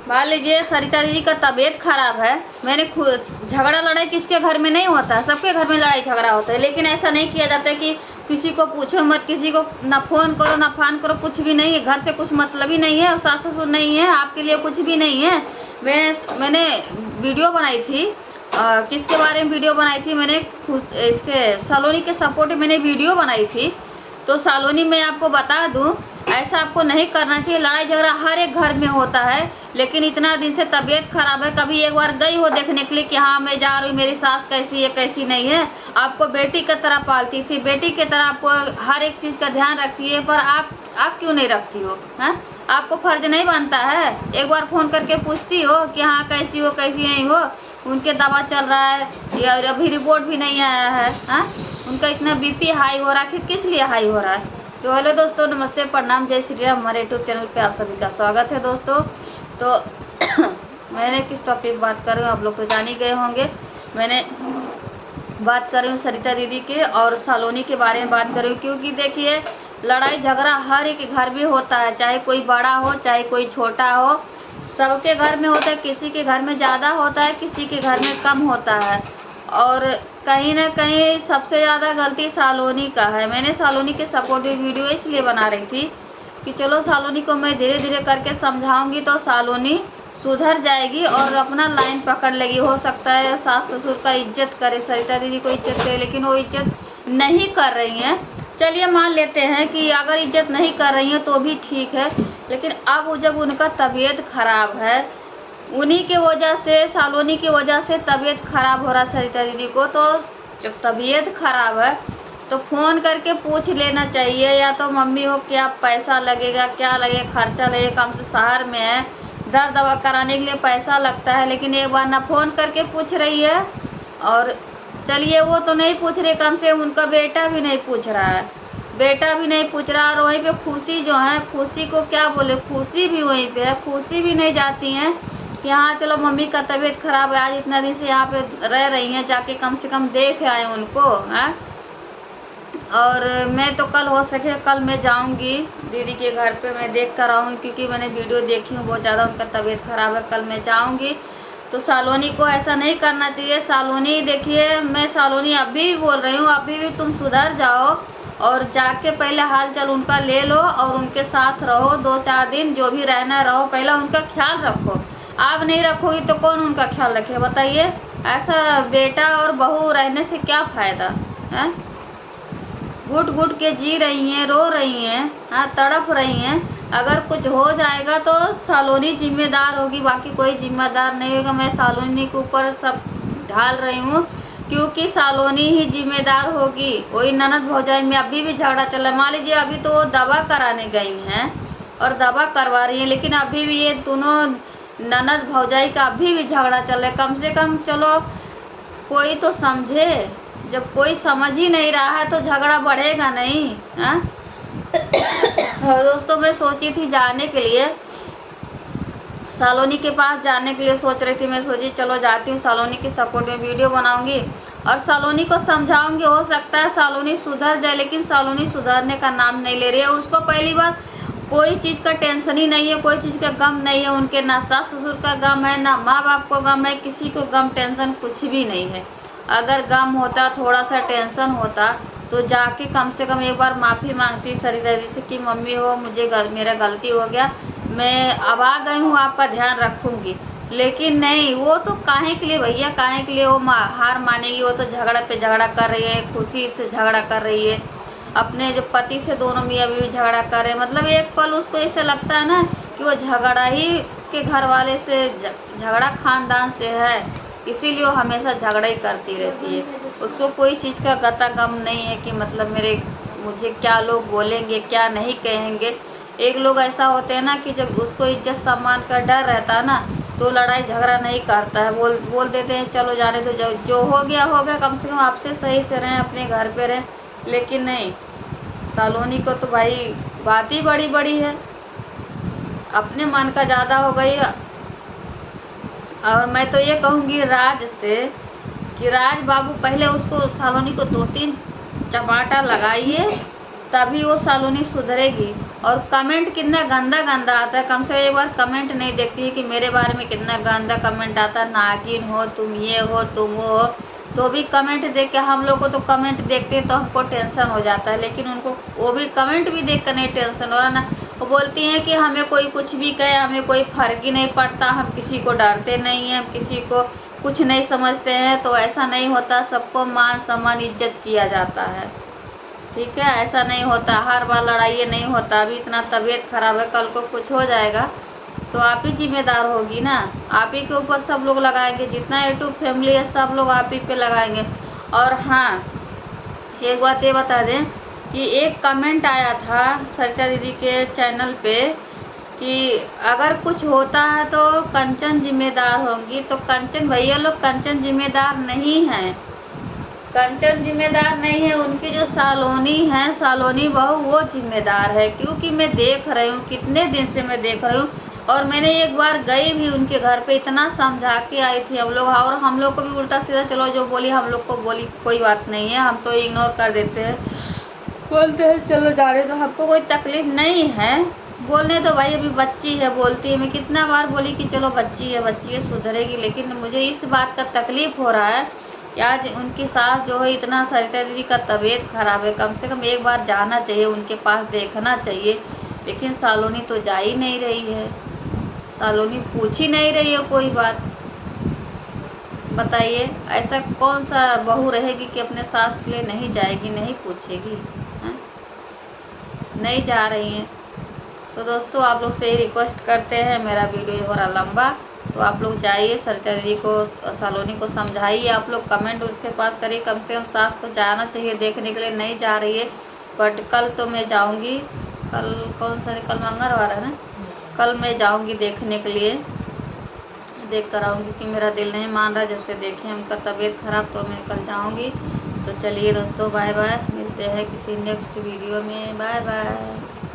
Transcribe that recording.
मान लीजिए सरिता दीदी का तबीयत खराब है, मैंने झगड़ा लड़ाई किसके घर में नहीं होता है, सबके घर में लड़ाई झगड़ा होता है, लेकिन ऐसा नहीं किया जाता है कि किसी को पूछो मत, किसी को ना फ़ोन करो ना फान करो, कुछ भी नहीं है, घर से कुछ मतलब ही नहीं है, सास ससुर नहीं है, आपके लिए कुछ भी नहीं है। मैंने वीडियो बनाई थी, किसके बारे में वीडियो बनाई थी, मैंने इसके सलोनी के सपोर्ट में मैंने वीडियो बनाई थी। तो सलोनी मैं आपको बता दूं, ऐसा आपको नहीं करना चाहिए। लड़ाई झगड़ा हर एक घर में होता है, लेकिन इतना दिन से तबीयत खराब है, कभी एक बार गई हो देखने के लिए कि हाँ मैं जा रही हूँ, मेरी सास कैसी है कैसी नहीं है। आपको बेटी की तरह पालती थी, बेटी की तरह आपको हर एक चीज़ का ध्यान रखती है, पर आप क्यों नहीं रखती हो? हैं, आपको फर्ज नहीं बनता है? एक बार फ़ोन करके पूछती हो कि हाँ कैसी हो कैसी नहीं हो, उनके दवा चल रहा है या अभी रिपोर्ट भी नहीं आया है, हाँ उनका इतना बीपी हाई हो रहा है, किस लिए हाई हो रहा है? तो हेलो दोस्तों, नमस्ते, प्रणाम, जय श्री राम। हमारे यूट्यूब चैनल पे आप सभी का स्वागत है दोस्तों। तो मैंने किस टॉपिक बात कर रही हूँ आप लोग तो जान ही गए होंगे। मैंने बात कर रही हूँ सरिता दीदी के और सलोनी के बारे में बात कर रही हूँ, क्योंकि देखिए लड़ाई झगड़ा हर एक घर में होता है, चाहे कोई बड़ा हो चाहे कोई छोटा हो, सबके घर में होता है। किसी के घर में ज़्यादा होता है, किसी के घर में कम होता है, और कहीं ना कहीं सबसे ज़्यादा गलती सलोनी का है। मैंने सलोनी के सपोर्ट में वीडियो इसलिए बना रही थी कि चलो सलोनी को मैं धीरे धीरे करके समझाऊंगी तो सलोनी सुधर जाएगी और अपना लाइन पकड़ लेगी। हो सकता है सास ससुर का इज्जत करे, सरिता दीदी को इज्जत करे, लेकिन वो इज्जत नहीं कर रही हैं। चलिए मान लेते हैं कि अगर इज्जत नहीं कर रही हैं तो भी ठीक है, लेकिन अब जब उनका तबीयत खराब है, उन्हीं के वजह से, सलोनी की वजह से तबीयत खराब हो रहा सरिता दीदी को, तो जब तबीयत खराब है तो फ़ोन करके पूछ लेना चाहिए, या तो मम्मी हो क्या पैसा लगेगा, क्या लगेगा, खर्चा लगेगा, कम से शहर में है, दर्द दवा कराने के लिए पैसा लगता है, लेकिन एक बार ना फ़ोन करके पूछ रही है। और चलिए वो तो नहीं पूछ रही, कम से कम उनका बेटा भी नहीं पूछ रहा है, बेटा भी नहीं पूछ रहा। और वहीं पे खुशी जो है, खुशी को क्या बोले, खुशी भी वहीं पे है, खुशी भी नहीं जाती हैं कि हाँ चलो मम्मी का तबीयत खराब है, आज इतना दिन से यहाँ पे रह रही हैं, जाके कम से कम देख आए उनको, हैं। और मैं तो कल हो सके कल मैं जाऊंगी दीदी के घर पे, मैं देख कर आऊँगी, क्योंकि मैंने वीडियो देखी हूँ बहुत ज़्यादा, उनका तबीयत खराब है, कल मैं जाऊँगी। तो सलोनी को ऐसा नहीं करना चाहिए। सलोनी देखिए, मैं सलोनी अभी भी बोल रही हूँ, अभी भी तुम सुधर जाओ और जाके पहले हाल चाल उनका ले लो और उनके साथ रहो 2-4 दिन, जो भी रहना रहो, पहले उनका ख्याल रखो। आप नहीं रखोगी तो कौन उनका ख्याल रखे बताइए? ऐसा बेटा और बहू रहने से क्या फ़ायदा है? घुट घुट के जी रही हैं, रो रही हैं, हाँ तड़प रही हैं। अगर कुछ हो जाएगा तो सलोनी जिम्मेदार होगी, बाकी कोई जिम्मेदार नहीं होगा। मैं सलोनी के ऊपर सब ढाल रही हूँ क्योंकि सलोनी ही जिम्मेदार होगी। वही ननद भौजाई में अभी भी झगड़ा चल रहा है। मान लीजिए अभी तो वो दवा कराने गई हैं और दवा करवा रही हैं, लेकिन अभी भी ये दोनों ननद भौजाई का अभी भी झगड़ा चल रहा है। कम से कम चलो कोई तो समझे, जब कोई समझ ही नहीं रहा है तो झगड़ा बढ़ेगा नहीं, हाँ। दोस्तों मैं सोची थी जाने के लिए, सलोनी के पास जाने के लिए सोच रही थी। मैं सोची चलो जाती हूँ, सलोनी के सपोर्ट में वीडियो बनाऊंगी और सलोनी को समझाऊंगी। हो सकता है सलोनी सुधर जाए, लेकिन सलोनी सुधरने का नाम नहीं ले रही है। उसको पहली बार कोई चीज़ का टेंशन ही नहीं है, कोई चीज़ का गम नहीं है। उनके ना सास ससुर का गम है, ना माँ बाप को गम है, किसी को गम टेंशन कुछ भी नहीं है। अगर गम होता, थोड़ा सा टेंशन होता तो जाके कम से कम एक बार माफ़ी मांगती सरिता दीदी से कि मम्मी हो मुझे मेरा गलती हो गया, मैं अब आ गई हूँ, आपका ध्यान रखूँगी। लेकिन नहीं, वो तो काहे के लिए भैया, काहे के लिए वो हार मानेगी? वो तो झगड़ा पे झगड़ा कर रही है, खुशी से झगड़ा कर रही है, अपने जो पति से दोनों मियाँ बीवी झगड़ा कर रहे हैं। मतलब एक पल उसको ऐसा लगता है ना कि वो झगड़ा ही के घर वाले से, झगड़ा खानदान से है, इसीलिए वो हमेशा झगड़ा ही करती रहती है। उसको कोई चीज़ का गता गम नहीं है कि मतलब मुझे क्या लोग बोलेंगे, क्या नहीं कहेंगे। एक लोग ऐसा होते हैं ना कि जब उसको इज्जत सम्मान का डर रहता है ना तो लड़ाई झगड़ा नहीं करता है, बोल देते हैं चलो जाने दो, जो हो गया हो गया, कम से कम आपसे सही से रहें, अपने घर पे रहें। लेकिन नहीं, सलोनी को तो भाई बात ही बड़ी बड़ी है, अपने मन का ज़्यादा हो गई। और मैं तो ये कहूँगी राज से कि राज बाबू पहले उसको, सलोनी को 2-3 चपाटा लगाइए, तभी वो सालोनी सुधरेगी। और कमेंट कितना गंदा गंदा आता है, कम से कम एक बार कमेंट नहीं देखती है कि मेरे बारे में कितना गंदा कमेंट आता है, नागिन हो तुम, ये हो तुम, वो हो। तो भी कमेंट देख के हम लोग को तो कमेंट देखते हैं तो हमको टेंशन हो जाता है, लेकिन उनको वो भी कमेंट भी देख कर नहीं टेंशन हो रहा ना। वो बोलती हैं कि हमें कोई कुछ भी कहे हमें कोई फ़र्क ही नहीं पड़ता, हम किसी को डरते नहीं हैं, हम किसी को कुछ नहीं समझते हैं। तो ऐसा नहीं होता, सबको मान सम्मान इज्जत किया जाता है, ठीक है। ऐसा नहीं होता, हर बार लड़ाई नहीं होता। अभी इतना तबीयत खराब है, कल को कुछ हो जाएगा तो आप ही जिम्मेदार होगी ना, आप ही के ऊपर सब लोग लगाएंगे, जितना यूट्यूब फैमिली है सब लोग आप ही पे लगाएंगे। और हाँ, एक बात ये बता दें कि एक कमेंट आया था सरिता दीदी के चैनल पे कि अगर कुछ होता है तो कंचन जिम्मेदार होंगी। तो कंचन भैया लोग कंचन जिम्मेदार नहीं हैं, कंचन जिम्मेदार नहीं है, उनकी जो सालोनी है, सालोनी बहू, वो जिम्मेदार है। क्योंकि मैं देख रही हूँ, कितने दिन से मैं देख रही हूँ। और मैंने एक बार गई भी उनके घर पे, इतना समझा के आई थी हम लोग, और हम लोग को भी उल्टा सीधा चलो जो बोली हम लोग को बोली, कोई बात नहीं है, हम तो इग्नोर कर देते हैं, बोलते हैं चलो जा रहे, तो हमको कोई तकलीफ नहीं है बोलने। तो भाई अभी बच्ची है, बोलती है, मैं कितना बार बोली कि चलो बच्ची है सुधरेगी। लेकिन मुझे इस बात का तकलीफ हो रहा है कि आज उनकी सास जो है, इतना सरिता दीदी का तबीयत खराब है, कम से कम एक बार जाना चाहिए उनके पास, देखना चाहिए। लेकिन सालोनी तो जा ही नहीं रही है, सालोनी पूछ ही नहीं रही है कोई बात। बताइए ऐसा कौन सा बहू रहेगी कि अपने सास के लिए नहीं जाएगी, नहीं पूछेगी, हैं? नहीं जा रही हैं। तो दोस्तों आप लोग से ही रिक्वेस्ट करते हैं, मेरा वीडियो हो रहा लंबा, तो आप लोग जाइए सरिता दीदी को, सालोनी को समझाइए, आप लोग कमेंट उसके पास करिए। कम से कम सास को जाना चाहिए देखने के लिए, नहीं जा रही है। बट कल तो मैं जाऊंगी, कल कौन सा, कल मंगलवार है ना, कल मैं जाऊंगी देखने के लिए, देख कर आऊँगी कि मेरा दिल नहीं मान रहा। जब से देखें उनका तबीयत ख़राब, तो मैं कल जाऊंगी। तो चलिए दोस्तों, बाय बाय, मिलते हैं किसी नेक्स्ट वीडियो में, बाय बाय।